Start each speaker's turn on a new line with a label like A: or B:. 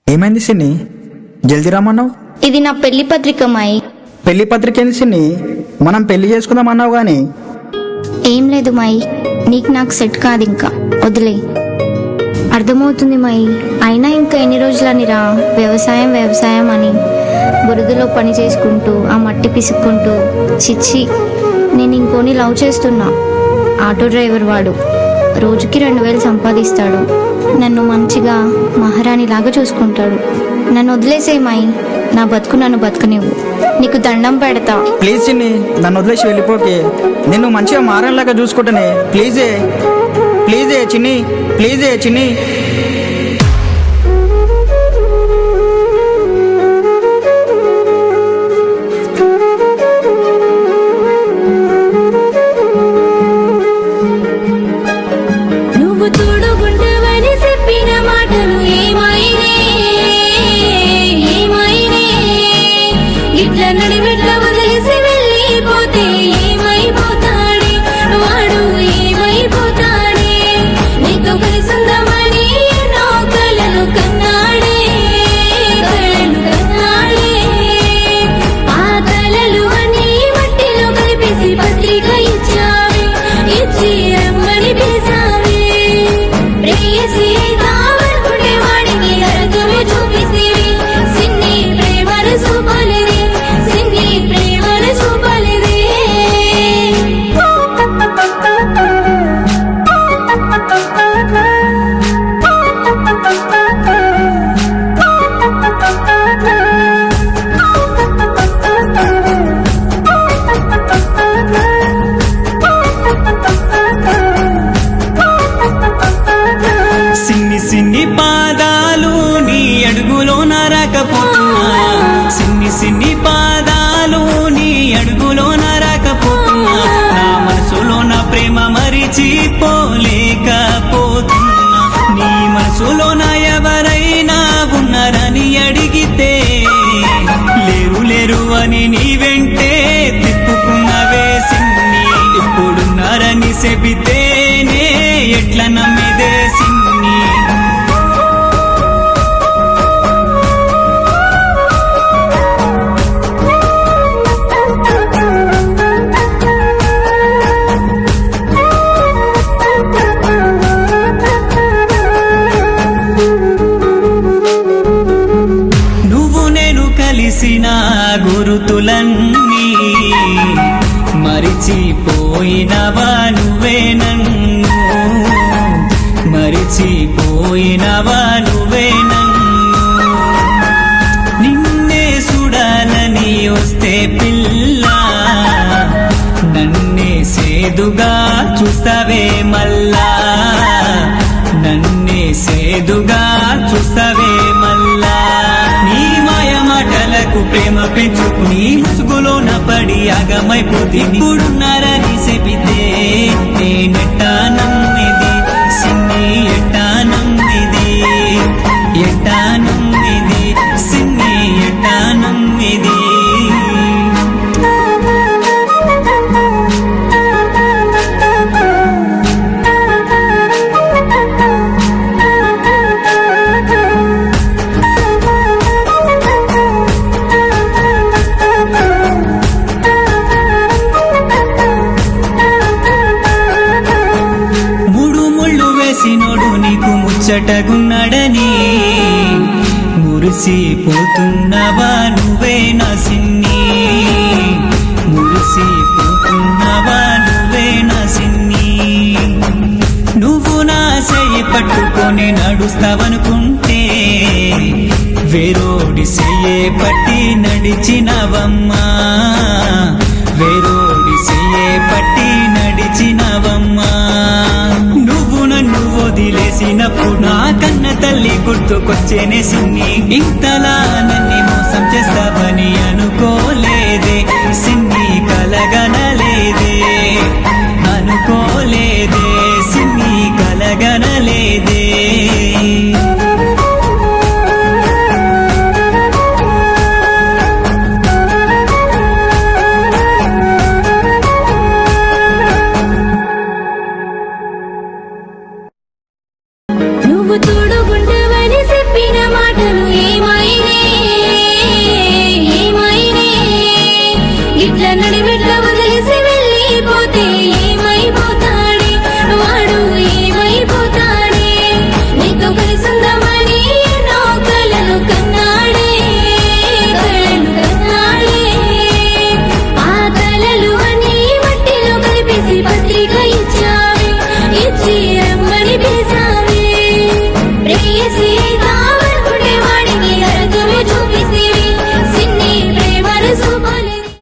A: ఏమైంది సిన్ని? జల్దీ రమ్మన్నావు.
B: ఇది నా పెళ్లి పత్రిక మాయి.
A: పెళ్లి పత్రిక ఏంది సిన్ని? మనం పెళ్లి చేసుకుందాం అన్నావు గాని.
B: ఏం లేదు మాయి, నీకు నాకు సెట్ కాదు, ఇంకా వదిలే. అర్థమవుతుంది మాయి, అయినా ఇంకా ఎన్ని రోజులనిరా వ్యవసాయం వ్యవసాయం అని బురదలో పని చేసుకుంటూ ఆ మట్టి పిసుక్కుంటూ. చిచ్చి, నేను ఇంకోని లవ్ చేస్తున్నా. ఆటో డ్రైవర్ వాడు రోజుకి 2000 సంపాదిస్తాడు. నన్ను మంచిగా మహారాణిలాగా చూసుకుంటాడు. నన్ను వదిలేసే మాయి, నా బతుకు నన్ను బతకనివ్వు, నీకు దండం పెడతా.
A: ప్లీజ్ చిన్ని, నన్ను వదిలేసి వెళ్ళిపోకే. నిన్ను మంచిగా మారలాగా చూసుకుంటానే. ప్లీజే ప్లీజే చిన్ని, ప్లీజే చిన్ని.
C: సిన్ని పాదాలు నీ అడుగులో నరకపోతున్నా, సిన్ని సిన్ని పాదాలు నీ అడుగులో నరకపోతున్నా. నా మనసులో నా ప్రేమ మరిచిపోలేకపోతున్నా. నీ మనసులో నా ఎవరైనా ఉన్నారని అడిగితే లేరు లేరు అని నీ వెంటే తిప్పుకున్నవే సిన్ని. ఎప్పుడున్నారని చెబితేనే ఎట్లా నమ్మిదే సిన్ని. కలిసిన గురుతులన్నీ మరిచిపోయినవా నువ్వే నన్ను, మరిచిపోయినవా నువ్వే నన్ను. నిన్నే చూడాలని వస్తే పిల్ల, నన్నే సేదుగా చూస్తావే మల్లా, నన్నే సేదుగా చూస్తావే మల్లా. నీ మాయ మాటలకు ప్రేమ పెంచుకుని ముసుగులోన పడి ఆగమైపోతే ఇప్పుడున్నారని చెబితే నేనెట్టా నమ్మిది సిన్ని, ఎట్టా నమ్మిది, ఎట్టా నమ్మిది సిన్ని, ఎట్టా నమ్మిది. నోడు నీకు ముచ్చటగున్నాడని మురిసిపోతున్నవా నువ్వే నా సిన్ని, మురిసిపోతున్నవా నువ్వే నా సిన్ని. నువ్వు నా చెయ్యి పట్టుకొని నడుస్తావనుకుంటే వేరోడి చెయ్యే పట్టి నడిచినవమ్మా, వేరోడి చెయ్యే పట్టి నడిచినవమ్మా. నువ్వు నన్ను వదిలేసినప్పుడు నా కన్న తల్లి గుర్తుకొచ్చేనే సిన్ని. ఇంతలా నన్ను మోసం చేస్తావని అనుకోలేదే సిన్ని, కలగన